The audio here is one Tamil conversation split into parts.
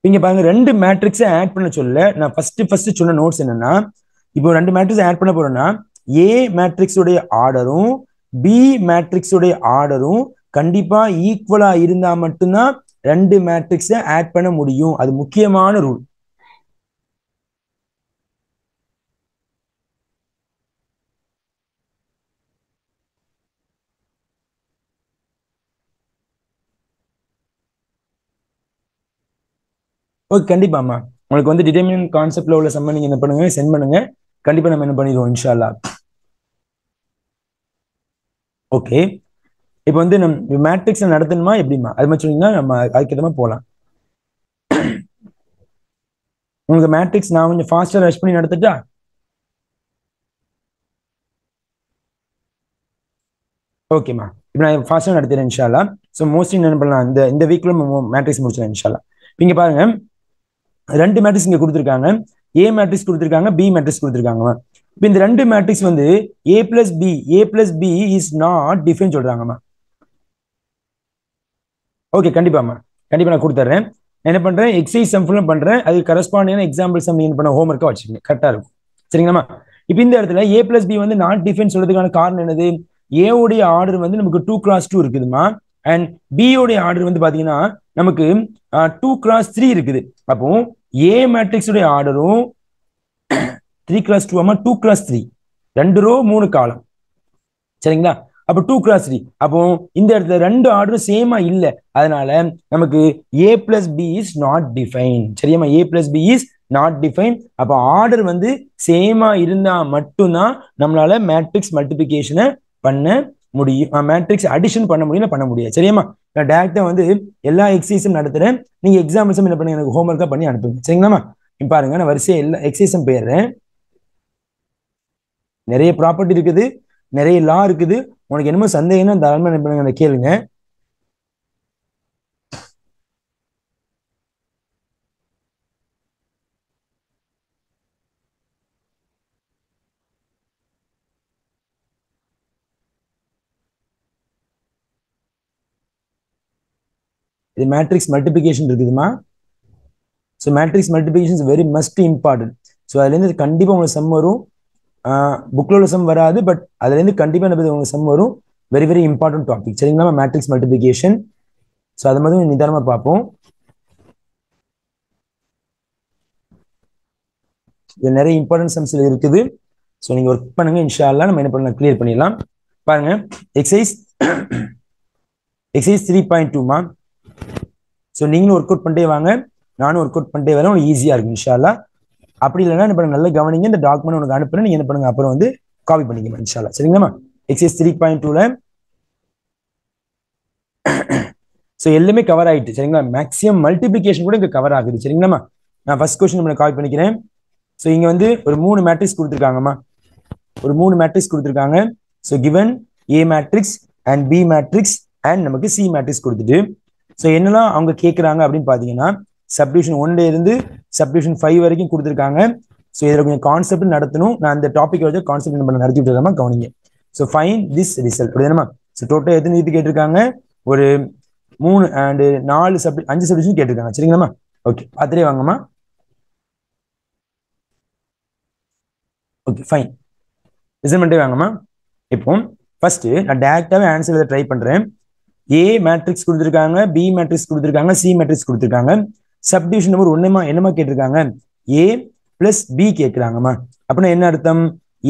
இங்க பாருங்க, ரெண்டு மேட்ரிக்ஸை ஆட் பண்ண சொல்ல நான் ஃபர்ஸ்ட் சொன்ன நோட்ஸ் என்னன்னா, இப்போ ரெண்டு மேட்ரிக்ஸ் ஆட் பண்ண போறேன்னா ஏ மேட்ரிக்ஸ் உடைய ஆர்டரும் பி மேட்ரிக்ஸ் உடைய ஆர்டரும் கண்டிப்பா ஈக்குவலா இருந்தா மட்டும்தான் ரெண்டு மேட்ரிக்ஸை ஆட் பண்ண முடியும். அது முக்கியமான ரூல். ஓகே, கண்டிப்பாம்மா. உங்களுக்கு வந்து டிட்டர்மினன்ட் கான்செப்ட்ல உள்ள சம்ம நீங்க என்ன பண்ணுங்க, சென்ட் பண்ணுங்க. கண்டிப்பா நம்ம என்ன பண்ணிடுவோம் இன்ஷா அல்லாஹ். ஓகே, இப்போ வந்து நம்ம மேட்ரிக்ஸ் நடத்தணுமா எப்படிமா அது மாதிரி சொன்னீங்கன்னா நம்ம அதுக்கேற்ற போகலாம். உங்களுக்கு மேட்ரிக்ஸ் நான் கொஞ்சம் ஃபாஸ்டா ரஷ் பண்ணி நடத்திட்டா? ஓகேம்மா, இப்போ நான் ஃபாஸ்டா நடத்துறேன் இன்ஷா அல்லாஹ். ஸோ மோஸ்ட்லி என்ன பண்ணலாம், இந்த வீக்ல மேட்ரிக்ஸ் முடிச்சிடலாம் இன்ஷா அல்லாஹ். இங்க பாருங்க, ரெண்டு மேட்ரிக்ஸ் இங்க கொடுத்துருக்காங்க. ஏ மேட்ரிக்ஸ் கொடுத்துருக்காங்க, பி மேட்ரிக்ஸ் கொடுத்துருக்காங்க. இப்போ இந்த ரெண்டு மேட்ரிக்ஸ் வந்து A plus B is not define சொல்றாங்கம்மா. ஓகே, கண்டிப்பாம்மா, கண்டிப்பா நான் கொடுத்துட்றேன். என்ன பண்றேன், எக்ஸசைஸ் சம் ஃபுல்லும் பண்றேன். அது கரஸ்பாண்டிங் எக்ஸாம்பிள் சம் நீங்க பண்ண ஹோம் ஒர்க்கா வச்சுக்கோங்க, கரெக்டா இருக்கும். சரிங்களாம்மா? இப்போ இந்த இடத்துல ஏ பிளஸ் பி வந்து நாட் டிஃபைன் சொல்றதுக்கான காரணம் என்னது, ஏ உடைய ஆர்டர் வந்து நமக்கு 2x2 இருக்குதுமா, அண்ட் பி உடைய ஆர்டர் வந்து பாத்தீங்கன்னா நமக்கு 2x3 இருக்குது. அப்போ ஏ மேட்ரிக்ஸ் உடைய ஆர்டரும் 3x2 2x3, 2 ரோ 3 காலம். சரிங்களா? அப்போ 2x3. அப்போ இந்த இடத்துல ரெண்டு ஆர்டரும் சேமா இல்ல, அதனால நமக்கு A plus B is not define. சரியாமா? A plus B is not define. அப்போ ஆர்டர் வந்து சேமா இருந்தா மட்டும்தான் நம்மளால மேட்ரிக்ஸ் மல்டிபிகேஷனை பண்ண முடியும், மேட்ரிக்ஸ் அடிஷன் பண்ண முடியும், பண்ண முடியாது. சரியாமா? நான் டேரக்டா வந்து எல்லா எக்ஸசைஸும் நடத்துறேன். நீங்க எக்ஸாம்பிள்ஸும் என்ன பண்ணுங்க, எனக்கு ஹோம்ஒர்க்கா பண்ணி அனுப்புங்க. சரிங்களாமா? இப்போ பாருங்க, நான் வரிசையா எல்லா எக்ஸசைஸும் போயிடுறேன். நிறைய ப்ராப்பர்ட்டி இருக்குது, நிறைய லா இருக்குது. உனக்கு என்னமோ சந்தேகம்னா தாராளமா என்ன பண்ணுங்க, கேளுங்க. இது மேட்ரிக்ஸ் மல்டிபிகேஷன் இருக்குதுமா. So matrix multiplication is very must important. So அதுலேருந்து கண்டிப்பாக உங்களுக்கு சம் வரும். புக்கில் உள்ள சம் வராது, பட் அதுலேருந்து கண்டிப்பாக என்ன உங்களுக்கு சம் வரும். Very very important topic. சரிங்களா? Matrix multiplication. ஸோ அதை மாதிரி நிதானமாக பார்ப்போம். இது நிறைய இம்பார்ட்டன்ட் சம்ஸ் இருக்குது. ஸோ நீங்கள் ஒர்க் பண்ணுங்க, இன்ஷா அல்லாஹ் நம்ம என்ன பண்ணலாம், கிளியர் பண்ணிடலாம். பாருங்க, எக்ஸசைஸ் 3.2மா. ஸோ நீங்களும் ஒர்க் அவுட் பண்ணிட்டே வாங்க, நானும் ஒர்க் அவுட் பண்ணிட்டே வரேன். உங்களுக்கு ஈஸியாக இருக்கும் இன்ஷா அல்லாஹ். அப்படி இல்லைன்னா என்ன பண்ணுங்க, நல்லா கவனிங்க. இந்த டாக்குமெண்ட் உனக்கு அனுப்புறேன், நீங்க என்ன பண்ணுங்க அப்புறம் வந்து காப்பி பண்ணிக்கணும் இன்ஷா அல்லாஹ். சரிங்களா? எக்ஸசைஸ் 3.2ல ஸோ எல்லாமே கவர் ஆயிட்டு. சரிங்களா? மேக்ஸிமம் மல்டிபிகேஷன் கூட இங்க கவர் ஆகுது. சரிங்களா? நான் ஃபர்ஸ்ட் கொஸ்டின் நம்ம காப்பி பண்ணிக்கிறேன். ஸோ இங்க வந்து ஒரு 3 மேட்ரிக்ஸ் கொடுத்துருக்காங்கம்மா. ஒரு 3 மேட்ரிக்ஸ் கொடுத்துருக்காங்க. So given A matrix and B matrix and நமக்கு சி மேட்ரிக்ஸ் கொடுத்துட்டு, ஸோ என்னெல்லாம் அவங்க கேட்குறாங்க அப்படின்னு பார்த்தீங்கன்னா, சப்டிவிஷன் 1ல இருந்து சப்டிவிஷன் 5 வரைக்கும் கொடுத்துருக்காங்க. ஸோ இதில் கொஞ்சம் கான்செப்ட் நடத்தணும். நான் அந்த டாபிக் வச்சு கான்செப்ட் நம்ம நடத்தி விட்டுருக்காம கவனிங்க. ஸோ ஃபைன் திஸ் ரிசல்ட் அப்படிதானமா. ஸோ டோட்டல் எத்தனை இது கேட்டிருக்காங்க, ஒரு 3 அண்ட் 4 5 சப்டிவிஷன் கேட்டிருக்காங்க. சரிங்களாம்மா? ஓகே, பார்த்துட்டே வாங்கம்மா. ஓகே ஃபைன், ரிசல்ட் பண்ணிட்டே வாங்கம்மா. இப்போ ஃபர்ஸ்ட் நான் டேரக்டாவே ஆன்சர் எழுத ட்ரை பண்றேன். ஏ மேட்ரிக்ஸ் கொடுத்துருக்காங்க, பி மேட்ரிக்ஸ் கொடுத்துருக்காங்க, சி மேட்ரிக்ஸ் கொடுத்துருக்காங்க. சப்டிவிஷன் நம்பர் ஒன்னுமா என்னமா கேட்டிருக்காங்க, ஏ பிளஸ் பி கேட்குறாங்கம்மா. அப்படின்னா என்ன அர்த்தம்,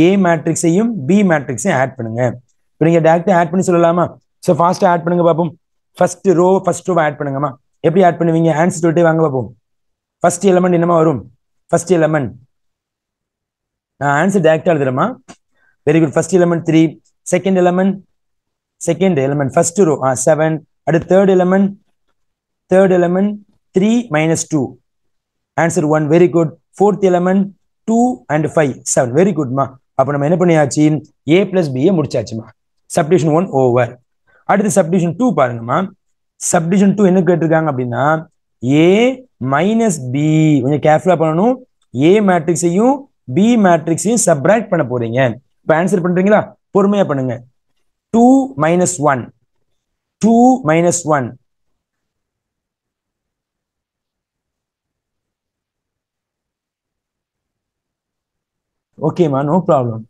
ஏ மேட்ரிக்ஸையும் பி மேட்ரிக்ஸையும் ஆட் பண்ணுங்க. இப்போ நீங்க டேரக்டா ஆட் பண்ணி சொல்லலாமா? ஸோ ஃபாஸ்டா ஆட் பண்ணுங்க பார்ப்போம். ஃபர்ஸ்ட் ரோ ஆட் பண்ணுங்கம்மா. எப்படி ஆட் பண்ணுவீங்க, ஆன்சர் சொல்லிட்டே வாங்க பார்ப்போம். ஃபர்ஸ்ட் எலமெண்ட் என்னமா வரும், ஃபர்ஸ்ட் எலமெண்ட் நான் ஆன்சர் டேரக்டா எழுதுறேம்மா. Very good. First element 3, second element first row 7, அடுத்து third element 3 minus 2, answer 1. Very good. Fourth element 2 and 5 7. Very குட்மா. அப்போ நம்ம என்ன பண்ணியாச்சு, ஏ பிளஸ் பியை முடிச்சாச்சுமா. Subdivision 1 over. அடுத்து சப்டிவிஷன் 2 பாருங்கம்மா. சப்டிவிஷன் 2 என்ன கேட்டிருக்காங்க அப்படின்னா, ஏ மைனஸ் பி. கொஞ்சம் கேர்ஃபுல்லா பண்ணணும். ஏ மேட்ரிக்ஸையும் பி மேட்ரிக்ஸையும் சப்ராக்ட் பண்ண போறீங்க. இப்போ ஆன்சர் பண்றீங்களா, பொறுமையா பண்ணுங்க. 2 minus 1, 2 minus 1, ஓகேம்மா, நோ ப்ராப்ளம்.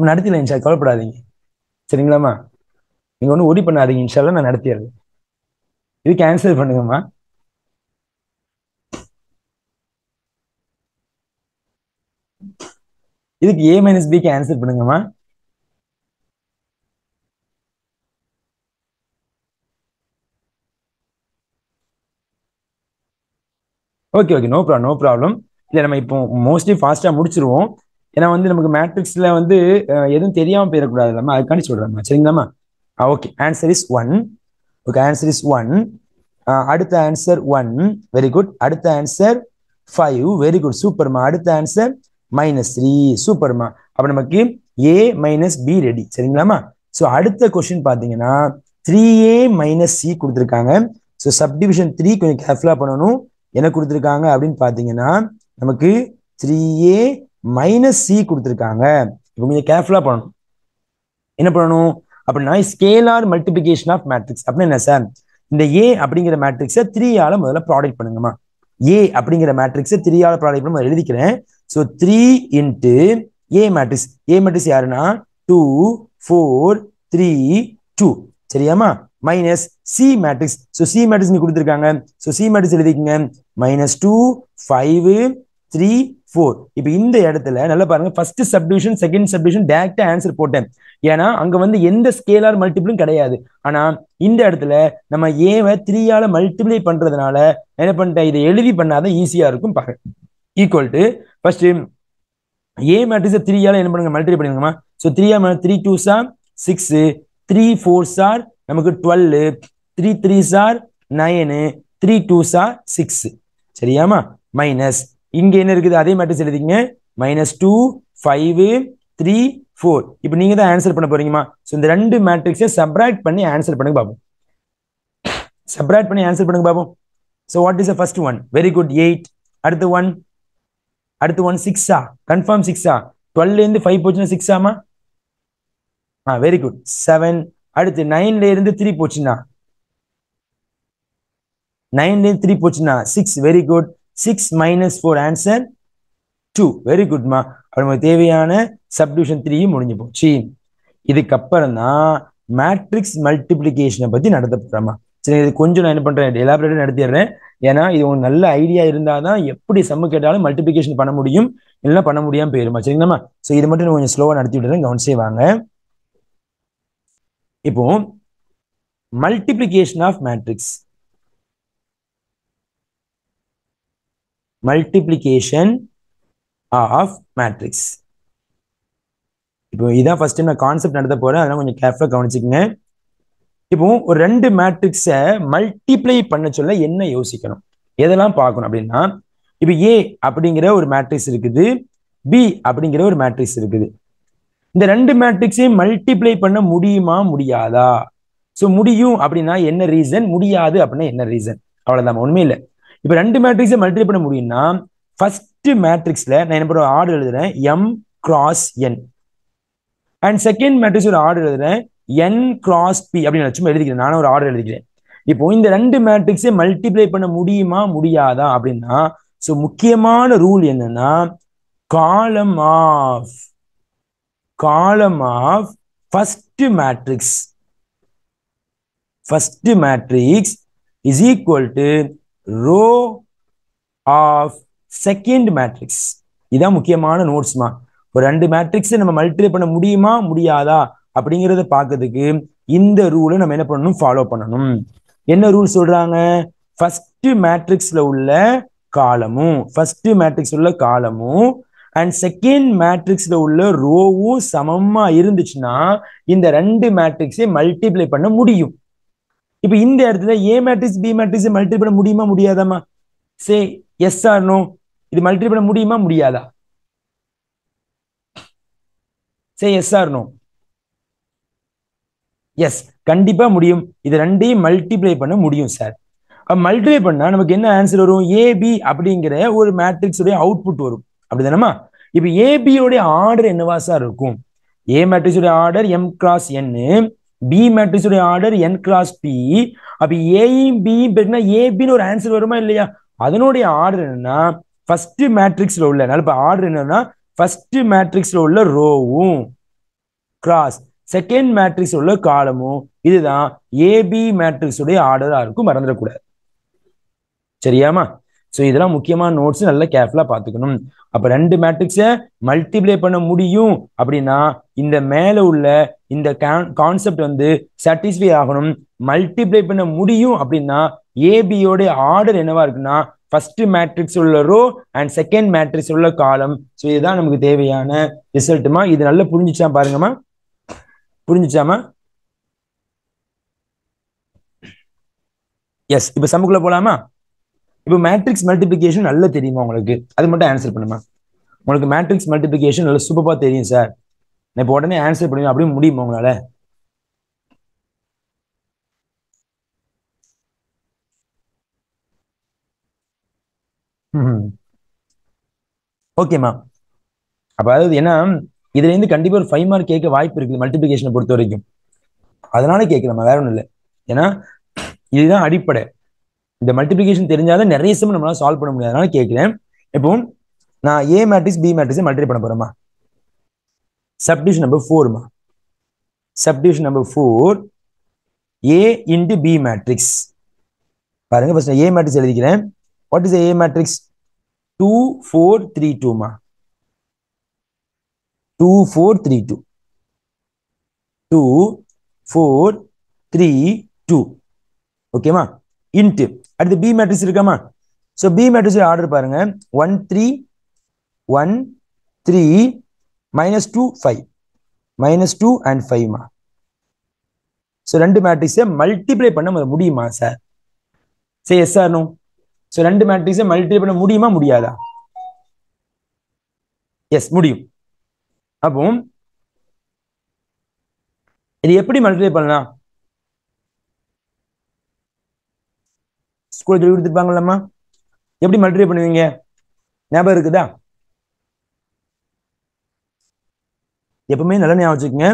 நடத்திடலாம் இன்ஷா, கவலைப்படாதீங்க. சரிங்களாம்மா? நீங்க ஒன்றும் ஒரி பண்ணாதீங்க, இன்ஷால்லாம் நான் நடத்திடுறேன். இது கேன்சல் பண்ணுங்கம்மா. இதுக்கு a மைனஸ் b கேன்சல் பண்ணுங்கம்மா. Okay okay, no problem no problem. இல்லை நம்ம இப்போ மோஸ்ட்லி ஃபாஸ்ட்டாக முடிச்சிருவோம். ஏன்னா வந்து நமக்கு மேட்ரிக்ஸில் வந்து எதுவும் தெரியாமல் போயிடக்கூடாது இல்லாமல் அதுக்காண்டி சொல்கிறேம்மா. சரிங்களாம்மா? Okay, answer is 1. Okay, answer is 1. அடுத்த ஆன்சர் 1. Very good. அடுத்த ஆன்சர் 5. வெரி குட், சூப்பர்மா. அடுத்த ஆன்சர் -3. சூப்பர்மா. அப்போ நமக்கு a மைனஸ் b ரெடி. சரிங்களாம்மா? ஸோ அடுத்த கொஸ்டின் பார்த்தீங்கன்னா 3a மைனஸ் c கொடுத்துருக்காங்க. ஸோ சப்டிவிஷன் 3 கொஞ்சம் கேர்ஃபுல்லாக பண்ணணும். என்ன கொடுத்துருக்காங்க அப்படின்னு பார்த்தீங்கன்னா நமக்கு 3a மைனஸ் c கொடுத்துருக்காங்க. இப்போ கொஞ்சம் கேர்ஃபுல்லாக பண்ணணும். என்ன பண்ணணும் அப்படின்னா ஸ்கேலார் மல்டிபிகேஷன் ஆஃப் மேட்ரிக்ஸ் அப்படின்னு என்ன சார்? இந்த a அப்படிங்கிற மேட்ரிக்ஸை 3ஆல முதல்ல ப்ராடக்ட் பண்ணுங்கம்மா. a அப்படிங்கிற மேட்ரிக்ஸை 3ஆல ப்ராடக்ட் பண்ணி எழுதிக்கிறேன். So 3 into a matrix. a matrix யாருன்னா 2 4 3 2. சரியாமா? Minus C matrix. So C matrix நீ கொடுத்துருக்காங்க. ஸோ சி மேட்ரிக்ஸ் எழுதிக்கங்க. -2 5 3 4. இப்போ இந்த இடத்துல நல்லா பாருங்க, ஃபர்ஸ்ட் சப்டிவிஷன் செகண்ட் சப்டிவிஷன் டைரக்டா ஆன்சர் போட்டேன். ஏன்னா அங்க வந்து எந்த ஸ்கேலார் மல்டிபிளும் கிடையாது. ஆனா இந்த இடத்துல நம்ம ஏவை 3ஆல மல்டிப்ளை பண்றதுனால என்ன பண்ணிட்டேன், இதை எழுதி பண்ணாதான் ஈஸியா இருக்கும் பாருங்க. Equal to first A matrix 3ஆல என்ன பண்ணுங்க, மல்டிப்ளை பண்ணுங்கம்மா. So 3 2s are 6, 3 4s are நமக்கு 12, 3 3s are 9, 3 2s are 6. சரியாமா? Minus இங்க என்ன இருக்குது அதே மேட்ரிக்ஸ் எழுதிங்க. -2 5 3 4. இப்போ நீங்க தான் ஆன்சர் பண்ண போறீங்கம்மா. ஸோ இந்த ரெண்டு மேட்ரிக்ஸை சப்ராக்ட் பண்ணி ஆன்சர் பண்ணுங்க பாப்போம். சப்ராக்ட் பண்ணி ஆன்சர் பண்ணுங்க பாப்போம். So what is the first one? Very good, 8. அடுத்து 1, அடுத்து 1 6ஆ? கன்ஃபார்ம் 6ஆ? 12ல இருந்து 5 போச்சுன்னா 6 ஆமா? Very good, 7. அடுத்து 9ல இருந்து 3 போச்சுன்னா 9ல இருந்து 3 போச்சுன்னா 6. Very good, 6 minus 4 answer 2. Very குட்மா. நமக்கு தேவையான சப்டிவிஷன் 3 முடிஞ்சு போச்சு. இதுக்கப்புறம் தான் மேட்ரிக்ஸ் மல்டிபிளிகேஷனை பத்தி நடத்த போறோமா. சரி, இது கொஞ்சம் நான் என்ன பண்றேன், எலாபரேட்டா நடத்திடுறேன். ஏன்னா இது ஒரு நல்ல ஐடியா இருந்தாதான் எப்படி சம்மு கேட்டாலும் மல்டிபிளிகேஷன் பண்ண முடியும், இல்லைன்னா பண்ண முடியாம போயிருமா. சரிங்களாமா? ஸோ இது மட்டும் கொஞ்சம் ஸ்லோவா நடத்தி விடுறேன், கவனிச்சே வாங்க. இப்போ multiplication of matrix, multiplication of matrix. இப்போ இதான் ஃபர்ஸ்ட் டைம் நான் கான்செப்ட் நடத்த போறேன், அதெல்லாம் கொஞ்சம் கேர்ஃபுல்லா கவனிச்சுக்கங்க. இப்போ ஒரு ரெண்டு மேட்ரிக்ஸை மல்டிப்ளை பண்ண சொல்ல என்ன யோசிக்கணும், எதெல்லாம் பார்க்கணும் அப்படின்னா, இப்போ ஏ அப்படிங்கிற ஒரு மேட்ரிக்ஸ் இருக்குது, பி அப்படிங்கிற ஒரு மேட்ரிக்ஸ் இருக்குது. இந்த ரெண்டு மேட்ரிக்ஸையும் மல்டிப்ளை பண்ண முடியுமா முடியாதா? ஸோ முடியும் அப்படின்னா என்ன ரீசன், முடியாது அப்படின்னா என்ன ரீசன், அவ்வளவுதான், உண்மை இல்லை. இப்போ ரெண்டு மேட்ரிக்ஸை மல்டிப்ளை பண்ண முடியும்னா ஃபர்ஸ்ட் மேட்ரிக்ஸ்ல நான் என்ன பண்ணுற ஆர்டர் எழுதுறேன், m cross n. And second matrix ஒரு ஆர்டர் எழுதுறேன், n cross p அப்படின்னு சும்மா எழுதிக்கிறேன், நானும் ஒரு ஆர்டர் எழுதிக்கிறேன். இப்போ இந்த ரெண்டு மேட்ரிக்ஸை மல்டிப்ளை பண்ண முடியுமா முடியாதா அப்படின்னா, ஸோ முக்கியமான ரூல் என்னன்னா, column of first matrix is equal to row of second matrix. இதான் முக்கியமான நோட்ஸ்மா. ஒரு ரெண்டு மேட்ரிக்ஸ் நம்ம மல்டிப்ளை பண்ண முடியுமா முடியாதா அப்படிங்கிறத பார்க்கறதுக்கு இந்த ரூலை நம்ம என்ன பண்ணணும், ஃபாலோ பண்ணணும். என்ன ரூல் சொல்றாங்க, ஃபர்ஸ்ட் மேட்ரிக்ஸ்ல உள்ள காலமும் அண்ட் செகண்ட் மேட்ரிக்ஸ்ல உள்ள ரோவும் சமமா இருந்துச்சுன்னா இந்த ரெண்டு மேட்ரிக்ஸை மல்டிப்ளை பண்ண முடியும். இப்ப இந்த இடத்துல A matrix B matrix multiply பண்ண முடியுமா முடியாதாமா? சே எஸ் ஆர் நோ, இது மல்டிப்ளை பண்ண முடியுமா முடியாதா? Say yes or no. Yes, கண்டிப்பா முடியும். இது ரெண்டையும் மல்டிப்ளை பண்ண முடியும் சார். மல்டிப்ளை பண்ணா நமக்கு என்ன ஆன்சர் வரும், ஏபி அப்படிங்கிற ஒரு மேட்ரிக்ஸ் உடைய அவுட்புட் வரும், அப்படிதானமா? இப்ப ஏபியோடைய ஆர்டர் என்னவா சார் இருக்கும்? ஏ மேட்ரிக்ஸ் உடைய order m cross n, B matrix உடைய ஆர்டர் n cross p. அப்ப ஏயும் பியும் பெருக்கினா ஏபின்னு ஒரு ஆன்சர் வருமா இல்லையா? அதனுடைய ஆர்டர் என்னன்னா, ஃபர்ஸ்ட் மேட்ரிக்ஸ்ல உள்ள, நல்ல ஆர்டர் என்னன்னா ஃபர்ஸ்ட் மேட்ரிக்ஸ்ல உள்ள ரோவும் கிராஸ் செகண்ட் மேட்ரிக்ஸ் உள்ள காலமும் இதுதான் ஏபி மேட்ரிக்ஸ் உடைய ஆர்டரா இருக்கும், மறந்துடக்கூடாது. சரியாமா? ஸோ இதெல்லாம் முக்கியமான நோட்ஸ் நல்லா கேர்ஃபுல்லா பார்த்துக்கணும். அப்ப ரெண்டு மேட்ரிக்ஸை மல்டிப்ளை பண்ண முடியும் அப்படின்னா இந்த மேல உள்ள இந்த கான்செப்ட் வந்து சாட்டிஸ்ஃபை ஆகணும். மல்டிப்ளை பண்ண முடியும் அப்படின்னா ஏபியோட ஆர்டர் என்னவா இருக்குன்னா ஃபர்ஸ்ட் மேட்ரிக்ஸ் உள்ள ரோ அண்ட் செகண்ட் மேட்ரிக்ஸ் உள்ள காலம். ஸோ இதுதான் நமக்கு தேவையான ரிசல்ட்டுமா. இது நல்லா புரிஞ்சுச்சா பாருங்கம்மா, புரிஞ்சுச்சாமா? எஸ். இப்ப சம்முக்குள்ள போலாமா? இப்போ மேட்ரிக்ஸ் மல்டிபிளிகேஷன் நல்லா தெரியுமா உங்களுக்கு? அது மட்டும் ஆன்சர் பண்ணுமா. உங்களுக்கு மேட்ரிக்ஸ் மல்டிபிளிகேஷன் நல்லா சூப்பரா தெரியும் சார், நான் இப்போ உடனே ஆன்சர் பண்ணுவேன் அப்படின்னு முடியுமா உங்களால? ஓகேம்மா. அப்ப அதாவது ஏன்னா இதுல இருந்து கண்டிப்பா ஒரு 5 மார்க் கேட்க வாய்ப்பு இருக்குது மல்டிபிளிகேஷனை பொறுத்த வரைக்கும், அதனால கேட்கலாமா, வேற ஒன்றும் இல்லை. ஏன்னா இதுதான் அடிப்படை. இந்த மல்டிபிளிகேஷன் தெரிஞ்சாலும் நிறைய சம் நம்மளால சால்வ் பண்ண முடியாது, அதனால கேட்கிறேன். இப்போ நான் A matrix B matrix multiply பண்ண போறேமா. சப்டிவிஷன் நம்பர் 4மா. Subdivision number 4 A into B matrix. பாருங்க ஃபர்ஸ்ட் ஏ மேட்ரிக்ஸ் எழுதிக்கிறேன். What is A matrix? 2 4 3 2மா. 2 4 3 2 2 4 3 2. ஓகேமா. இன்ட்டு அடுத்து பி மேட்ரிக்ஸ் இருக்காமா. ஸோ பி மேட்ரிக்ஸ் ஆர்டர் பாருங்க 1 3 1 3 -2 5 -2 and 5மா. ஸோ ரெண்டு மேட்ரிக்ஸை மல்டிப்ளை பண்ண முடியுமா சார்? சரி, எஸ் சார் நோ. ஸோ ரெண்டு மேட்ரிக்ஸை மல்டிப்ளை பண்ண முடியுமா முடியாதா? எஸ் முடியும். அப்போ இது எப்படி மல்டிப்ளை பண்ணலாம்? ஸ்கூல் சொல்லி கொடுத்துருப்பாங்கல்லம்மா, எப்படி மல்டிப்ளை பண்ணுவீங்க ஞாபகம் இருக்குதா? எப்பவுமே நல்ல ஞாபகம் வச்சுக்கோங்க.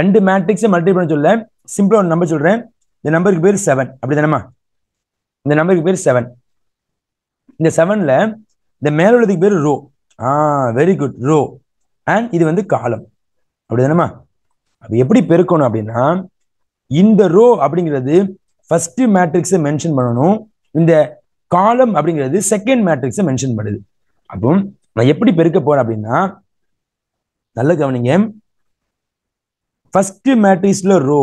ரெண்டு மேட்ரிக்ஸை மல்டிப்ளை பண்ண சொல்ல சிம்பிளா ஒரு நம்பர் சொல்றேன். இந்த நம்பருக்கு பேர் 7 அப்படி தானேம்மா. இந்த நம்பருக்கு பேர் 7. இந்த 7ல இந்த மேல உள்ளதுக்கு பேர் row. Very good, row. And இது வந்து காலம் அப்படி தானேம்மா. அப்ப எப்படி பெருக்கணும் அப்படின்னா இந்த ரோ அப்படிங்கிறது ஃபர்ஸ்ட் மேட்ரிக்ஸை மென்ஷன் பண்ணணும், இந்த காலம் அப்படிங்கிறது செகண்ட் மேட்ரிக்ஸை மென்ஷன் பண்ணுது. அப்போ நான் எப்படி பெருக்க போறேன் அப்படின்னா நல்ல கவனிங்க. ஃபர்ஸ்ட் மேட்ரிக்ஸ்ல ரோ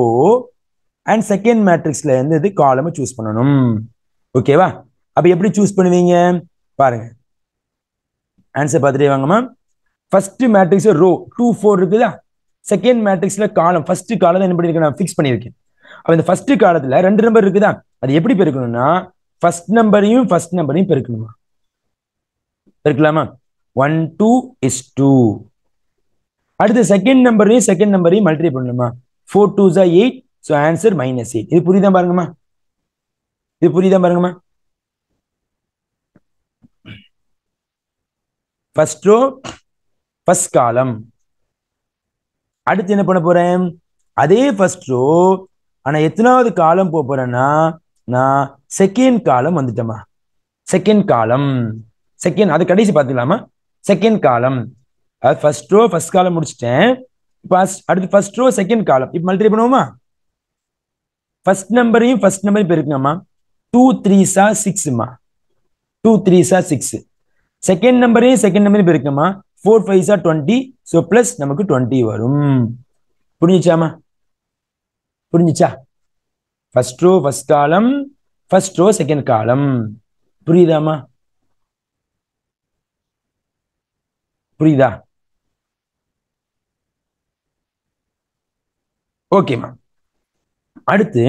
அண்ட் செகண்ட் மேட்ரிக்ஸ்ல இருந்து காலம் சூஸ் பண்ணணும். ஓகேவா? அப்ப எப்படி சூஸ் பண்ணுவீங்க பாருங்க. ஆன்சர் பார்த்துட்டே வாங்கம்மா. ஃபர்ஸ்ட் மேட்ரிக்ஸ் ரோ 2 4 இருக்குதா. செகண்ட் மேட்ரிக்ஸ்ல காலம் ஃபர்ஸ்ட் காலம் என்ன பண்ணிருக்கேன் நான் ஃபிக்ஸ் பண்ணியிருக்கேன். அப்ப இந்த ஃபர்ஸ்ட் காலத்துல 2 நம்பர் இருக்குதா, அது எப்படி பெருக்கணும்னா ஃபர்ஸ்ட் நம்பரையும் பெருக்கணுமா. பெருக்கலாமா? 1 2 is 2. அடுத்து செகண்ட் நம்பரையும் மல்டிப்ளை பண்ணணுமா. 4 2s are 8. So answer -8. இது புரியுதா பாருங்கம்மா, இது புரியுதா பாருங்கம்மா. ஃபர்ஸ்ட் ரோ ஃபர்ஸ்ட் காலம். அடுத்து என்ன பண்ண போறேன், அதே ஃபர்ஸ்ட் ரோ ஆனா எத்தனாவது காலம் போக போறேன்னா நான் second column வந்துட்டேமா. Second column second அது கடைசி பார்த்துக்கலாமா. Second column first row first column முடிச்சிட்டேன். இப்போ அடுத்து ஃபர்ஸ்ட் ரோ செகண்ட் காலம். இப்போ மல்டிப்ளை பண்ணுவோமா. ஃபர்ஸ்ட் நம்பரையும் பெருக்குங்கம்மா. 2 3s are 6மா. 2 3s are 6. Second நம்பரையும் பெருக்குமா. 4 5s are 20. ஸோ பிளஸ் நமக்கு 20 வரும். புரிஞ்சுச்சாமா? புரிஞ்சுச்சா? First row first column, first row second column. புரியுதாமா? புரியுதா? ஓகேமா. அடுத்து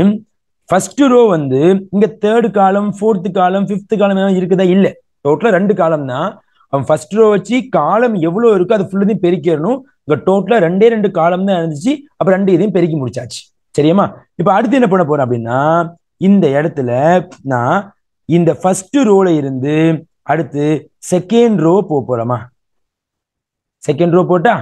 ஃபர்ஸ்ட் ரோ வந்து இங்க தேர்ட் காலம், ஃபோர்த் காலம், ஃபிஃப்த் காலம் இருக்குதா? இல்ல, டோட்டலா 2 காலம் தான். அவன் ஃபர்ஸ்ட் ரோ வச்சு காலம் எவ்வளவு இருக்கோ அது ஃபுல்லையும் பெருக்கிடணும். இங்க டோட்டலா 2 காலம் தான் இருந்துச்சு. அப்ப 2 இதையும் பெருக்கி முடிச்சாச்சு. சரியாமா? இப்ப அடுத்து என்ன பண்ண போறேன் அப்படின்னா இந்த இடத்துல நான் இந்த ஃபர்ஸ்ட் ரோல இருந்து அடுத்து செகண்ட் ரோ போறோமா. செகண்ட் ரோ போட்டா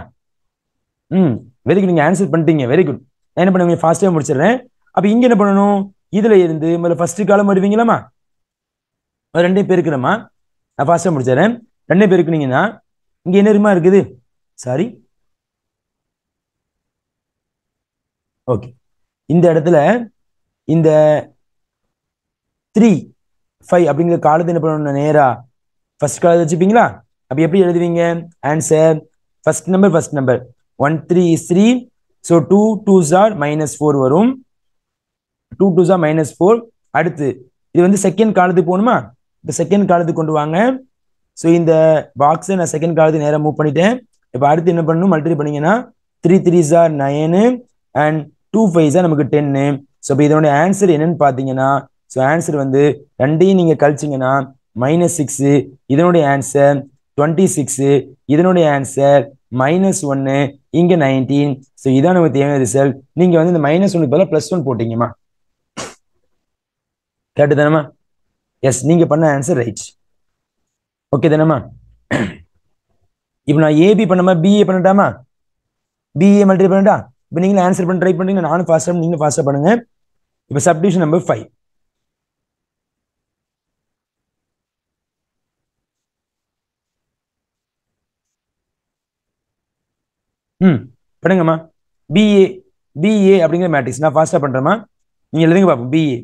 வெரி குட், நீங்க ஆன்சர் பண்ணிட்டீங்க, வெரி குட். நான் என்ன பண்ணுவீங்க, ஃபாஸ்டா முடிச்சிடுறேன். அப்ப இங்க என்ன பண்ணணும், இதுல இருந்து முதல்ல ஃபர்ஸ்ட் காலம் வருவீங்களாமா. 2 பெருக்கணுமா. நான் ஃபாஸ்டா முடிச்சிடுறேன். 2 பெருக்குனீங்கன்னா இங்க என்ன இருக்குமா இருக்குது சாரி ஓகே இந்த இடத்துல இந்த 3 5 அப்படிங்கிற காலத்தை என்ன பண்ணணும் நேரா ஃபர்ஸ்ட் காலத்தை வச்சுப்பீங்களா அப்ப எப்படி எழுதுவீங்க answer first number 1 3 is 3 so 2 2s are -4 வரும் 2 2s are -4 அடுத்து இது வந்து செகண்ட் காலத்துக்கு போகணுமா இப்போ செகண்ட் காலத்துக்கு கொண்டு வாங்க ஸோ இந்த பாக்ஸை நான் செகண்ட் காலத்துக்கு நேராக மூவ் பண்ணிட்டேன் இப்போ அடுத்து என்ன பண்ணணும் மல்டிப்ளை பண்ணீங்கன்னா 3 3s are 9 and 2 5s are நமக்கு 10 ஸோ இப்போ இதோட ஆன்சர் என்னன்னு பார்த்தீங்கன்னா ஸோ ஆன்சர் வந்து ரெண்டையும் நீங்க கழிச்சிங்கன்னா -6 இதனுடைய ஆன்சர் 26 இதனுடைய ஆன்சர் -1 இங்க 19 ஸோ இதான் நமக்கு தேவையான ரிசல்ட் நீங்க வந்து இந்த -1 பதிலாக +1 போட்டீங்கம்மா கரெக்ட் தானம்மா எஸ் நீங்க பண்ண ஆன்சர் ரைட் ஓகே தானம்மா இப்போ நான் ஏபி பண்ணமா பிஏ பண்ணட்டாமா பிஏ மல்டிப்ளை பண்ணட்டா இப்போ நீங்களும் ஆன்சர் பண்ண ட்ரை பண்ணுங்க நானும் ஃபாஸ்டா நீங்களும் ஃபாஸ்டா பண்ணுங்க இப்போ சப்டிவிஷன் நம்பர் 5 பண்ணுங்கம்மா பிஏ பிஏ அப்படிங்கிற மேட்ரிக்ஸ் நான் ஃபாஸ்டா பண்றேம்மா நீங்க எழுதுங்க பாப்போம் பிஏ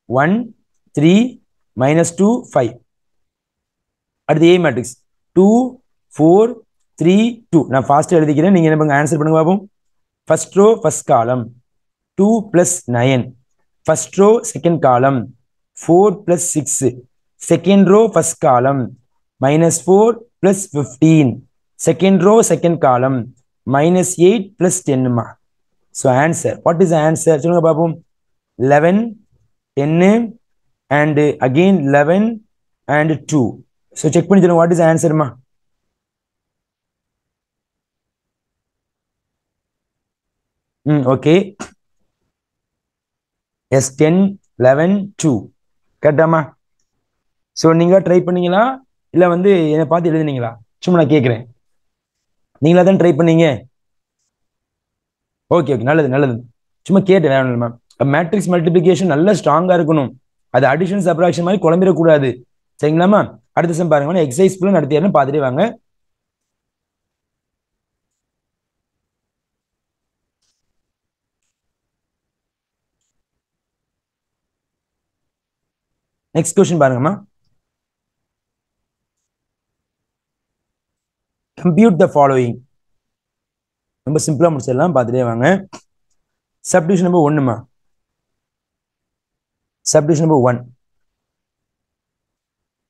1 3 -2 5 அடுத்து ஏ மேட்ரிக்ஸ் 2 4 3 2 நான் ஃபாஸ்டா எழுதிக்கிறேன் நீங்க என்ன பண்ணுங்க ஆன்சர் பண்ணுங்க பாப்போம் ஃபர்ஸ்ட் ரோ ஃபர்ஸ்ட் காலம் 2 + 9 ஃபர்ஸ்ட் ரோ செகண்ட் காலம் 4 + 6 செகண்ட் ரோ ஃபர்ஸ்ட் காலம் -4 + 15 செகண்ட் ரோ செகண்ட் காலம் -8 + 10 மா so answer what is the answer சொல்லுங்க பாப்போம் 11 10 and again 11 and 2 so check பண்ணி சொல்லுங்க what is the answer மா okay yes 10 11 2 கரெக்டாமா so நீங்க ட்ரை பண்ணீங்களா இல்ல வந்து என்ன பார்த்து எழுதுனீங்களா சும்மா நான் கேக்குறேன் நீங்களா தான் ட்ரை பண்ணீங்க ஓகே ஓகே நல்லது சும்மா கேட்டேன் வேணும் மேம் மேட்ரிக்ஸ் மல்டிப்ளிகேஷன் நல்ல ஸ்ட்ராங்கா இருக்கணும் அது அடிஷன் சப்ராக்ஷன் மாதிரி குழம்பிடக்கூடாது சரிங்களாமா அடுத்த சம் பாருங்க எக்ஸசைஸ் ஃபுல்லா நடத்தியாருன்னு பார்த்துட்டே வாங்க நெக்ஸ்ட் क्वेश्चन பாருங்கம்மா கம்ப்யூட் த ஃபாலோயிங் ரொம்ப சிம்பிளா முடிச்சிடலாம் பார்த்துட்டே வாங்க சப்டிவிஷன் நம்பர் 1மா சப்டிவிஷன் நம்பர் 1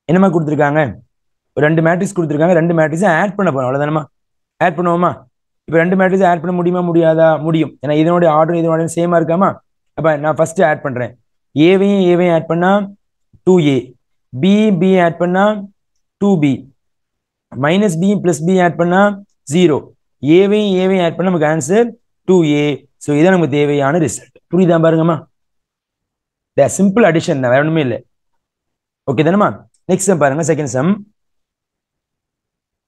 என்னமா கொடுத்துருக்காங்க ஒரு ரெண்டு மேட்ரிக்ஸ் கொடுத்துருக்காங்க ரெண்டு மேட்ரிக்ஸை ஆட் பண்ண போறோம் அவ்வளவுதானமா ஆட் பண்ணுவோமா இப்போ ரெண்டு மேட்ரிக்ஸ் ஆட் பண்ண முடியுமா முடியாதா முடியும் ஏன்னா இதனுடைய ஆர்டர் சேமா இருக்காமா அப்ப நான் ஃபர்ஸ்ட் ஆட் பண்றேன் ஏவையும் ஆட் பண்ணா 2a b ஆட் பண்ணா 2b -b + b ஆட் பண்ணா 0 ஏவையும் ஆட் பண்ணா நமக்கு ஆன்சர் 2a சோ இதான் நமக்கு தேவையான ரிசல்ட் புரியுதா பாருங்கம்மா சிம்பிள் அடிஷன் தான் வேற ஒண்ணுமே இல்லை ஓகே தானம்மா நெக்ஸ்ட் சம் பாருங்க செகண்ட் சம்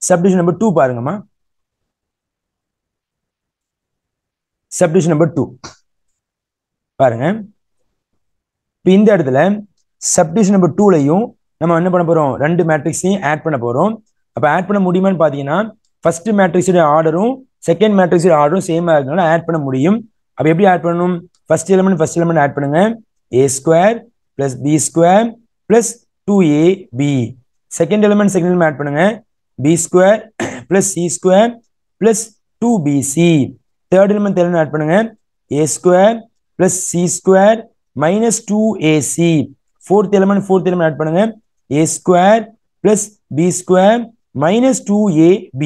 சப்டிவிஷன் நம்பர் 2 பாருங்கம்மா சப்டிவிஷன் நம்பர் 2 பாருங்க இப்போ இந்த இடத்துல சப்டிவிஷன் நம்பர் 2லயும் நம்ம என்ன பண்ண போறோம் ரெண்டு மேட்ரிக்ஸையும் ஆட் பண்ண போறோம் அப்ப ஆட் பண்ண முடியுமான்னு பாத்தீங்கன்னா ஃபர்ஸ்ட் மேட்ரிக்ஸோட ஆர்டரும் செகண்ட் மேட்ரிக்ஸோட ஆர்டரும் சேமா இருக்கனால ஆட் பண்ண முடியும் அப்ப எப்படி ஆட் பண்ணணும் ஃபர்ஸ்ட் எலிமெண்ட் ஆட் பண்ணுங்க a² + b² + 2ab second element add பண்ணுங்க b² + c² + 2bc third element add பண்ணுங்க a² + c² - 2ac fourth element add பண்ணுங்க a² + b² - 2ab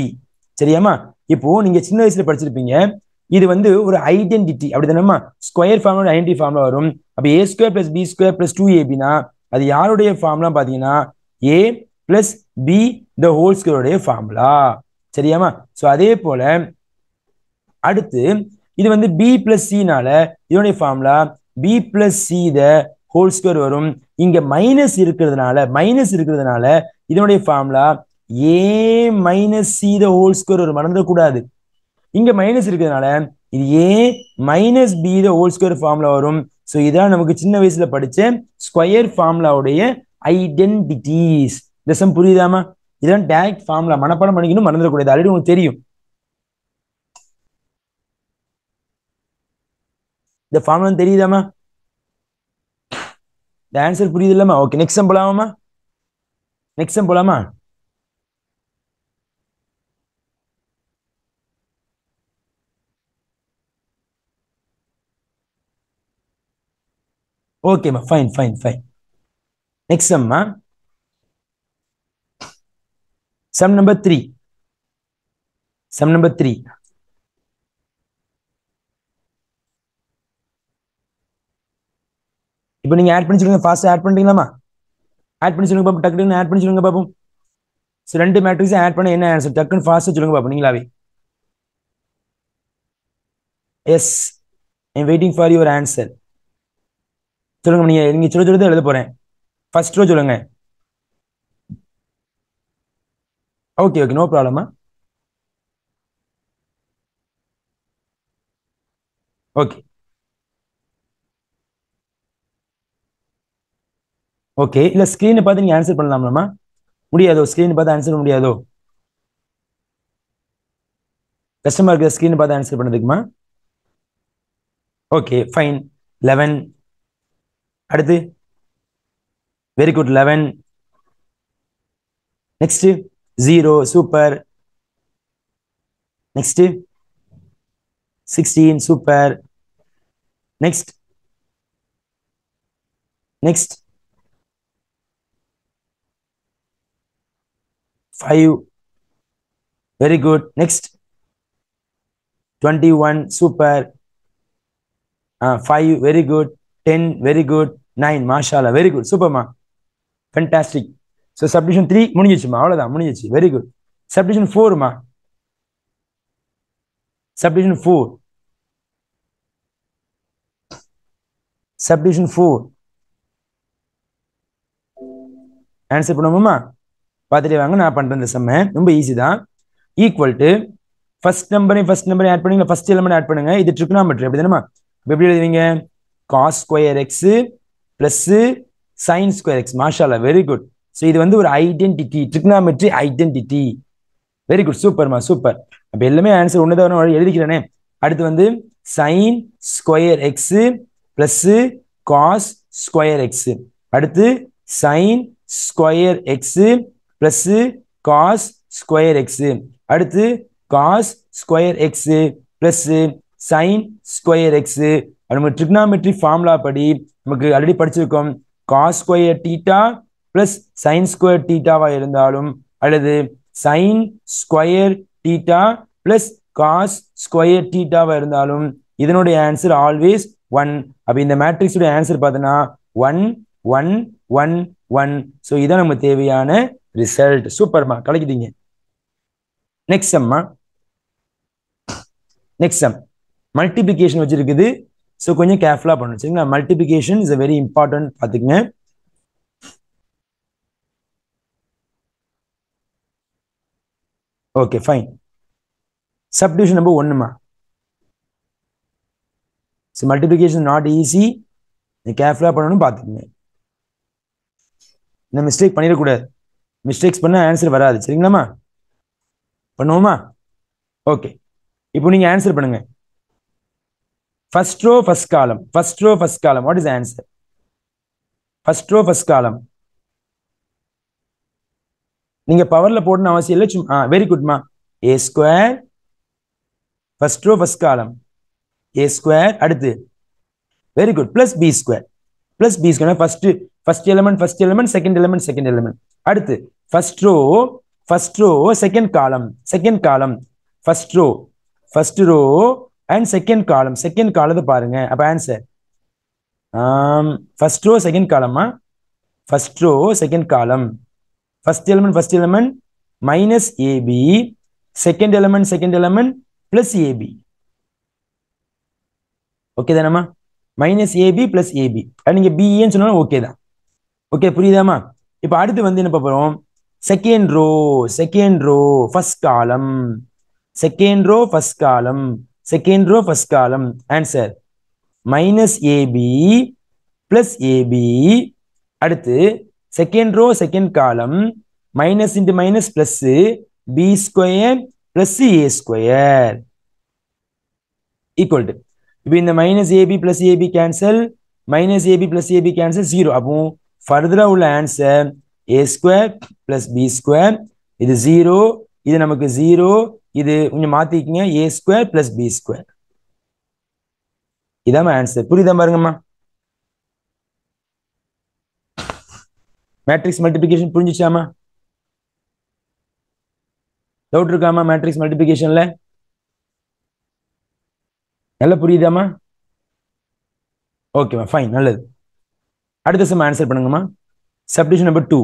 சரியாமா இப்போ நீங்க சின்ன வயசுல படிச்சிருப்பீங்க இது வந்து ஒரு ஐடென்டிட்டி அப்படிதானமா ஸ்கொயர் ஃபார்முலா ஐடென்டிட்டி ஃபார்முலா வரும் அப்ப a² + b² + 2ab னா அது யாருடைய ஃபார்முலா பாத்தீங்கன்னா a + b the whole square உடைய ஃபார்முலா சரியாமா சோ அதே போல அடுத்து இது வந்து b + c னால இதனுடைய formula b + c the whole square வரும் இங்க மைனஸ் இருக்கிறதுனால இதனுடைய formula a - c the whole square வரும் மறந்துடக்கூடாது இங்க மைனஸ் இருக்கிறதுனால இது a - b the whole square formula வரும் சோ இதான் நமக்கு சின்ன வயசுல படிச்ச ஸ்கொயர் ஃபார்முலாவுடைய ஐடென்டிட்டிஸ் இந்த சம் புரியுதாமா இதெல்லாம் டைரக்ட் ஃபார்முலா, மனப்பாடம் பண்ணிக்கணும், மறந்துடக்கூடாது. ஆல்ரெடி உங்களுக்கு தெரியும். இந்த ஃபார்முலா தெரியுதாமா? இந்த ஆன்சர் புரியுது இல்லமா? ஓகே, நெக்ஸ்ட் சம் போலாமா? நெக்ஸ்ட் சம் போலாமா? ஓகேமா, ஃபைன் ஃபைன் ஃபைன். நெக்ஸ்ட் சம்மா, சம் நம்பர் 3. Sum number 3. இப்போ நீங்க ஆட் பண்ணி சொல்லுங்க. Fast add பண்றீங்களாமா? ஆட் பண்ணி சொல்லுங்க பாப்போம். டக்குன்னு ஆட் பண்ணி சொல்லுங்க பாப்போம். ஸோ 2 மேட்ரிக்ஸ் ஆட் பண்ண என்ன ஆன்சர்? டக்குன்னு ஃபாஸ்ட்டாக சொல்லுங்க பாப்போம் நீங்களாவே. Yes, I waiting for your answer. சொல்லுங்க. நீங்க சொல்ல எழுத போறேன். ஃபர்ஸ்ட் ரோ சொல்லுங்க. ஓகே ஓகே, நோ ப்ராப்ளமா. Okay okay. இல்ல ஸ்கிரீனை பார்த்து நீங்க ஆன்சர் பண்ணலாமா? முடியாதோ? ஸ்கிரீன் பார்த்து ஆன்சர் பண்ண முடியாதோ? கஷ்டமா இருக்கிற ஸ்கிரீன் பார்த்து ஆன்சர் பண்ணதுக்குமா? Okay fine. 11. அடுத்து very good 11. Next 0. Super. Next 16. Super. Next next 5. Very good. Next 21. Super. 5. Very good. 10. Very good. 9. மாஷால்லா, வெரி குட், சூப்பர்மா, ஃபென்டாஸ்டிக். ஸோ சப்டிஷன் 3 முடிஞ்சிச்சுமா, அவ்வளோதான், முடிஞ்சிச்சு. வெரி குட். சப்டிஷன் 4மா. சப்டிஷன் 4. சப்டிஷன் 4 ஆன்சர் பண்ணுவோமா? பார்த்துட்டே வாங்க, நான் பண்றேன். இந்த செம்ம ரொம்ப ஈஸி தான். ஈக்குவல் டு ஃபர்ஸ்ட் நம்பரை ஆட் பண்ணுங்க. ஃபர்ஸ்ட் எலிமெண்ட் ஆட் பண்ணுங்க. இது ட்ரிகோனோமெட்ரி அப்படி தானே? எப்படி எழுதுவீங்க? Cos square x plus sine square x. மாஷால்லா, வெரி குட். ஸோ இது வந்து ஒரு identity, trigonometry identity. Very good, சூப்பர்மா, சூப்பர். அப்ப எல்லாமே ஆன்சர் ஒண்ணுதான் எழுதிக்கிறேனே. அடுத்து வந்து sine square x plus cos square x. அடுத்து sine square x plus cos square x. அடுத்து cos square x plus sine square X. நம்ம ட்ரிகோனோமெட்ரி ஃபார்முலா படி நமக்கு ஆல்ரெடி படிச்சிருக்கோம். Cos square theta plus sine square தீட்டாவா இருந்தாலும் அல்லது sine square theta plus cos square தீட்டாவா இருந்தாலும் இதனுடைய ஆன்சர் ஆல்வேஸ் 1. அப்ப இந்த மேட்ரிக்ஸோட ஆன்சர் பார்த்தோன்னா 1 1 1 1. ஸோ இதான் நமக்கு தேவையான ரிசல்ட். சூப்பர்மா, கலக்கிட்டீங்க. நெக்ஸ்ட் சம்மா, நெக்ஸ்ட் சம் மல்டிபிளிகேஷன் வச்சிருக்குது. ஸோ கொஞ்சம் கேர்ஃபுல்லா பண்ணணும், சரிங்களா? மல்டிபிளிகேஷன் இஸ் வெரி இம்பார்ட்டன்ட், பார்த்துக்குங்க. Okay fine. சப்டிவிஷன் நம்பர் 1மா. ஸோ மல்டிபிளிகேஷன் நாட் ஈஸி, கேர்ஃபுல்லா பண்ணணும், பார்த்துக்குங்க. இந்த மிஸ்டேக் பண்ணிடக்கூடாது. மிஸ்டேக்ஸ் பண்ண ஆன்சர் வராது, சரிங்களாமா? பண்ணுவோமா? ஓகே, இப்போ நீங்க ஆன்சர் பண்ணுங்க. First row first column, first row first column. What is answer? First row first column நீங்க பவர்ல போடணும் அவசியம் இல்லை. சும்மா வெரி குட்மா. A square first row first column A square. அடுத்து very good plus B square. Plus B square first element second element. அடுத்து first row second column first row and second காலத்தை பாருங்க. அப்ப ஆன்சர் ஃபர்ஸ்ட் ரோ செகண்ட் காலமா? First row second column. First element minus AB. Second element plus AB. Okay தானம்மா? Minus AB plus AB. நீங்க பிஏன்னு சொன்னாலும் ஓகே தான். ஓகே, புரியுதாமா? இப்போ அடுத்து வந்து என்ன பார்ப்போம்? Second row first column. Answer minus AB plus AB. அடுத்து second row second column minus into minus plus B square plus A square equal to இப்போ இந்த minus AB plus AB cancel minus AB plus AB cancel 0 அப்போ ஃபர்தரா உள்ள answer A square plus B square இது 0 இது நமக்கு 0 இது கொஞ்சம் மாத்திக்கங்க ஏ ஸ்கொயர் பிளஸ் பி ஸ்கொயர் இதான் ஆன்சர் புரியுதா பாருங்கம்மா மேட்ரிக்ஸ் மல்டிபிகேஷன் புரிஞ்சுச்சாமா டவுட் இருக்காமா மேட்ரிக்ஸ் மல்டிபிகேஷன்ல நல்லா புரியுதாமா ஓகேமா ஃபைன் நல்லது அடுத்த சம் ஆன்சர் பண்ணுங்கம்மா சப்டிவிஷன் நம்பர் 2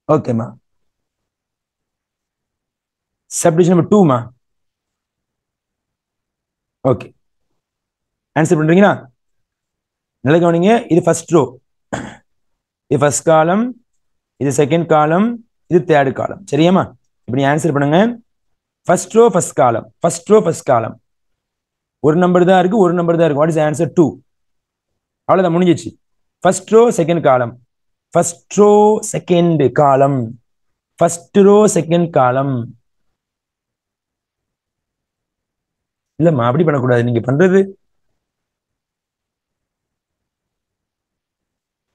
ஓகேமா சப்டிவிஷன் நம்பர் 2 மா ஓகே ஆன்சர் பண்றீங்களா நல்லா கவனிங்க இது ஃபர்ஸ்ட் ரோ இது ஃபர்ஸ்ட் காலம் இது செகண்ட் காலம் இது தேர்ட் காலம் சரியாமா இப்போ நீ ஆன்சர் பண்ணுங்க first row first column first row first column ஒரு நம்பர் தான் இருக்கு ஒரு நம்பர் தான் இருக்கு வாட் இஸ் ஆன்சர் 2 அவ்வளவுதான் முடிஞ்சிச்சு first row second column first row second column first row second column இல்லம்மா அப்படி பண்ணக்கூடாது நீங்க பண்றது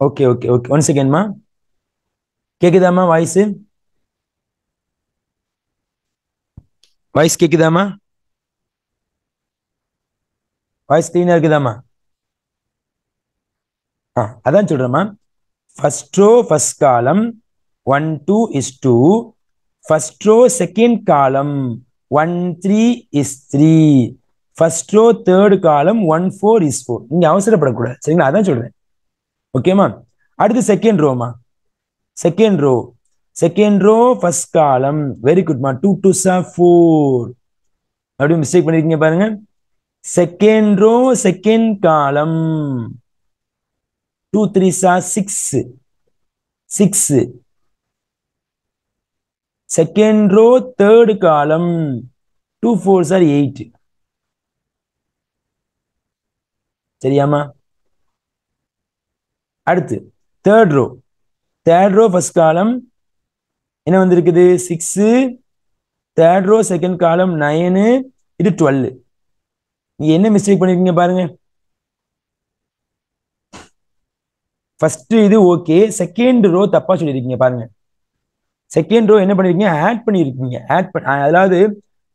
ஓகே ஓகே ஓகே ஒன் செகண்ட்மா கேக்குதாமா வாய்ஸ் வாய்ஸ் கேக்குதாமா வாய்ஸ் கிளீனா இருக்குதாமா அதான் சொல்றேம்மா ஃபர்ஸ்ட் ரோ ஃபர்ஸ்ட் காலம் 1 2 is 2 ஃபர்ஸ்ட் ரோ செகண்ட் காலம் 1 3 is 3 ஃபர்ஸ்ட் ரோ தேர்ட் காலம் 1 4 is 4 நீங்க அவசரப்படக்கூடாது சரிங்களா அதான் சொல்றேன் ஓகேமா அடுத்து செகண்ட் ரோமா second row first column very குட்மா 2 2s are 4 அப்படியே மிஸ்டேக் பண்ணிருக்கீங்க பாருங்க செகண்ட் ரோ செகண்ட் காலம் 2 3s are 6 second row third காலம் 2 4s are 8 சரியாமா அடுத்து தேர்ட் ரோ ஃபர்ஸ்ட் காலம் என்ன வந்திருக்குது 6 தேர்ட் ரோ செகண்ட் காலம் 9 இது 12 நீங்க என்ன மிஸ்டேக் பண்ணிருக்கீங்க பாருங்க ஃபர்ஸ்ட் இது ஓகே செகண்ட் ரோ தப்பா சொல்லிருக்கீங்க பாருங்க செகண்ட் ரோ என்ன பண்ணிருக்கீங்க ஆட் பண்ணிருக்கீங்க அதாவது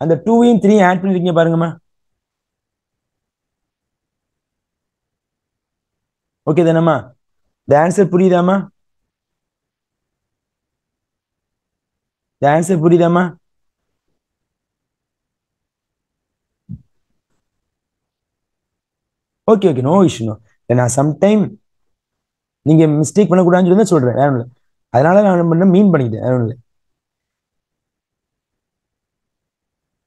அந்த 2 3 ஆட் பண்ணிருக்கீங்க பாருங்கம்மா ஓகே தானம்மா இந்த ஆன்சர் புரியுதாமா okay okay no issue no நான் சம்டைம் நீங்க மிஸ்டேக் பண்ணக்கூடாதுன்னு சொல்லி தான் சொல்றேன் வேற ஒன்றும் இல்லை அதனால நான் மீன் பண்ணிக்கிட்டேன் வேற ஒன்றும் இல்லை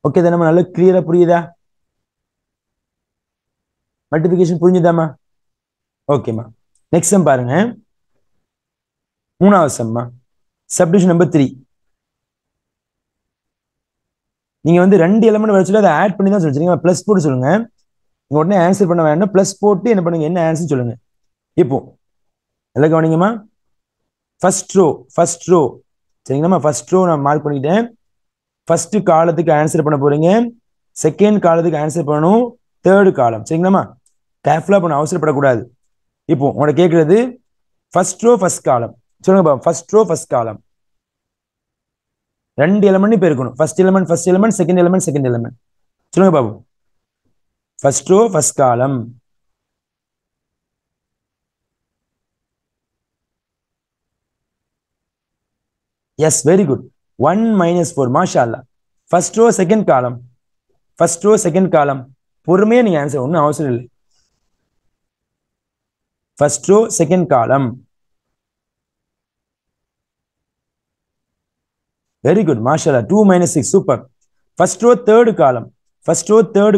ஓகே தானம்மா நல்லா கிளியரா புரியுதா மல்டிபிகேஷன் புரிஞ்சுதாமா ஓகேம்மா நெக்ஸ்ட் சம் பாருங்க மூணாவது சம்மா சப்டிவிஷன் நம்பர் 3 நீங்க வந்து 2 எலிமெண்ட் வர சொல்லி அதை ஆட் பண்ணி தான் சொல்லுங்க பிளஸ் போட்டு சொல்லுங்க நீங்க உடனே ஆன்சர் பண்ண வேண்டாம் பிளஸ் போட்டு என்ன பண்ணுங்க என்ன ஆன்சர் சொல்லுங்க இப்போ எல்லாம் கவனிங்கம்மா ஃபர்ஸ்ட் ரோ சரிங்களாம்மா ஃபர்ஸ்ட் ரோ நான் மார்க் பண்ணிக்கிட்டேன் ஃபர்ஸ்ட் காலத்துக்கு ஆன்சர் பண்ண போறீங்க செகண்ட் காலத்துக்கு ஆன்சர் பண்ணணும் தேர்ட் காலம் சரிங்களாம்மா கேர்ஃபுல்லா பண்ண அவசரப்படக்கூடாது இப்போ உங்களை கேட்கறது ஃபர்ஸ்ட் ரோ ஃபர்ஸ்ட் காலம் சொல்லுங்க பாபு ஃபர்ஸ்ட் ரோ ஃபர்ஸ்ட் காலம் 2 எலிமெண்ட் இப்போ இருக்கணும் ஃபர்ஸ்ட் எலிமெண்ட் செகண்ட் எலிமெண்ட் சொல்லுங்க பாபு first row first column yes very good 1 - 4 மாஷா அல்லா ஃபர்ஸ்ட் ரோ செகண்ட் காலம் பொறுமையா நீங்க ஆன்சர் ஒன்றும் அவசரம் இல்லை first row second column very good மாஷா 2 - 6 super first row third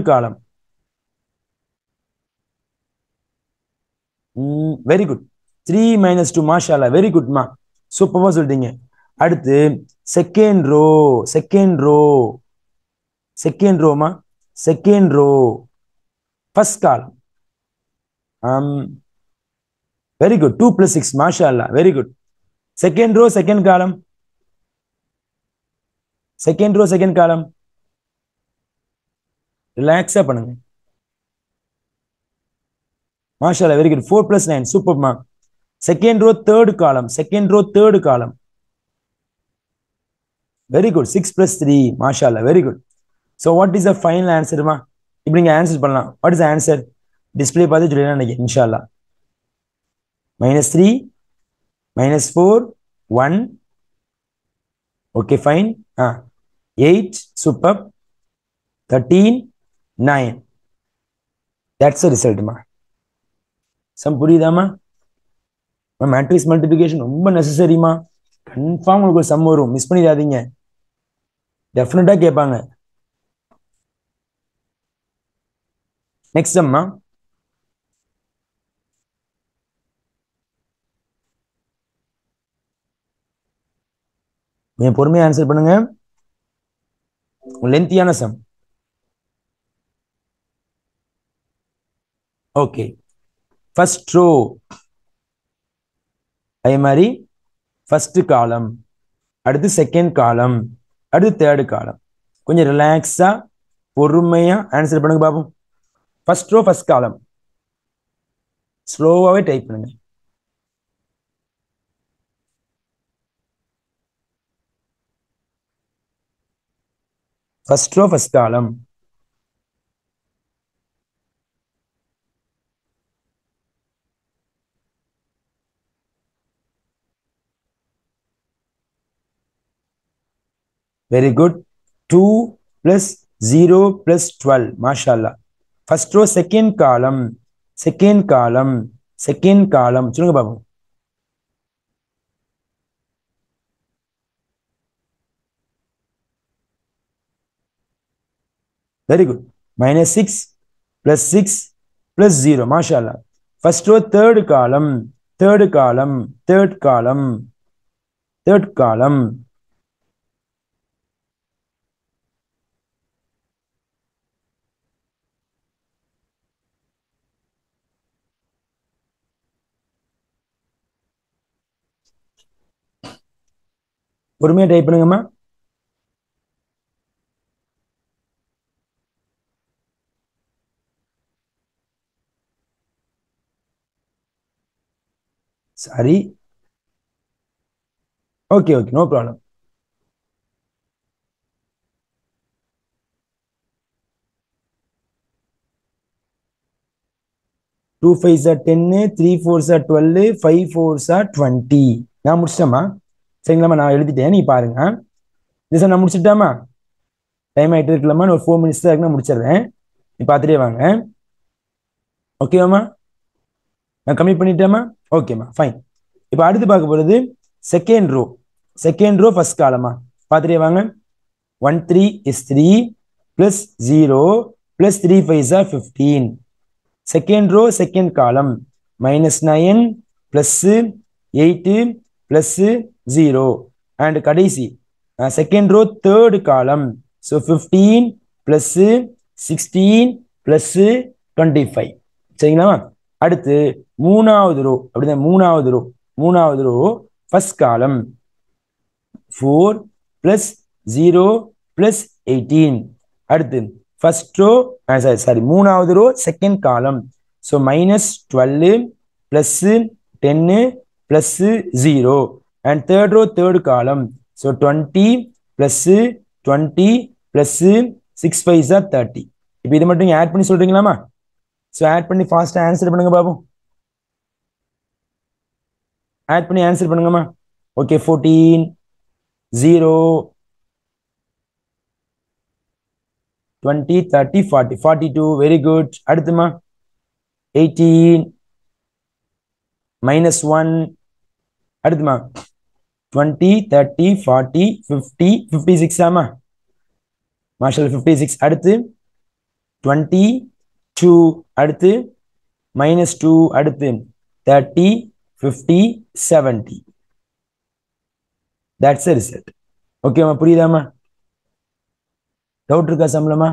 column very good 3 - 2 மாஷா வெரி குட்மா சூப்பர்மா சொல்லிட்டீங்க அடுத்து second row first column very good. 2 plus 6 மாஷா அல்லா, very good. Second row second column, second row second column ரிலாக்ஸா பண்ணுங்க. மாஷா அல்லா, வெரி குட். 4 plus 9 சூப்பர்மா. Second row third column, second row third column very good. 6 plus 3 மாஷா அல்லா, very good. So what is the final ஆன்சர்மா? இப்படி நீங்க ஆன்சர் பண்ணலாம். What is answer? டிஸ்பிளே பார்த்து சொல்லிடலாம் நினைக்கிறேன் இன்ஷா அல்லா. -3 -4 1 okay fine. 8 super 13 9 that's the ரிசல்ட்மா. சம் புரியுதாமா? மேட்ரிக்ஸ் மல்டிபிகேஷன் ரொம்ப நெசசரிமா. கன்ஃபார்ம் உங்களுக்கு ஒரு சம் வரும், மிஸ் பண்ணிடாதீங்க. டெஃபினட்டா கேட்பாங்க. நெக்ஸ்ட் சம்மா. நீங்க பொறுமையா ஆன்சர் பண்ணுங்க. லென்த்தியான சம். ஓகே, ஃபர்ஸ்ட் ரோ அதே மாதிரி ஃபர்ஸ்ட் காலம், அடுத்து செகண்ட் காலம், அடுத்து தேர்ட் காலம். கொஞ்சம் ரிலாக்ஸா பொறுமையா ஆன்சர் பண்ணுங்க பாப்போம். ஃபர்ஸ்ட் ரோ ஃபர்ஸ்ட் காலம் ஸ்லோவாவே டைப் பண்ணுங்க. First row first column very good. 2 plus 0 plus 12 மாஷா அல்லா. First row second column, second column, second column சொல்லுங்க பாப்போம். Very good. -6 plus 6 plus 0 மாஷா அல்லா. First row third column, third column, third column, third column பொறுமையா டைப் பண்ணுங்கம்மா. Sorry, okay okay, no problem. 2 5s are 10, 3 4s are 12, 5 4s are 20. நான் முடிச்சிட்டேமா? சரிங்களாம்மா, நான் எழுதிட்டேன், நீ பாருங்க. இது சார் நான் முடிச்சுட்டாமா? டைம் ஆகிட்டு இருக்கலாமா? ஒரு 4 minutes தான் நான் முடிச்சிடுறேன். நீ பார்த்துட்டே வாங்க. ஓகேவாம்மா? நான் கம்மி பண்ணிட்டேமா? ஓகேம்மா, ஃபைன். இப்போ அடுத்து பார்க்க போகிறது second row. Second row first காலமா பார்த்துட்டே வாங்க. 1 3 is 3 plus 0 plus 3 5s are 15. Second row second column -9 plus 8 plus 0 and கடைசி second row third column. So 15 plus 16 plus 25. சரிங்களா? அடுத்து மூணாவது ரோ, அப்படிதான் மூணாவது ரோ, மூணாவது ரோ ஃபர்ஸ்ட் காலம் 4 plus 0 plus 18. அடுத்து ஃபர்ஸ்ட் ரோ சாரி மூணாவது row second column. So -12 plus 10 plus 0 and third row third column. So 20 plus 20 plus 6 5s are 30. இப்போ இதை மட்டும் ஆட் பண்ணி சொல்றீங்களாமா? ஸோ ஆட் பண்ணி ஃபாஸ்டா ஆன்சர் பண்ணுங்க பாப்போம். ஆட் பண்ணி ஆன்சர் பண்ணுங்கம்மா. ஓகே, 14 0 20 30 40 42. Very good. அடுத்துமா 18 -1. அடுத்துமா 20 30 40 50 56 ஆமா? மாஷல் 56. அடுத்து 22. அடுத்து -2. அடுத்து 30 50 70. That's result. ஓகேம்மா, புரியுதாம்மா? டவுட் இருக்கா சம்பளமா?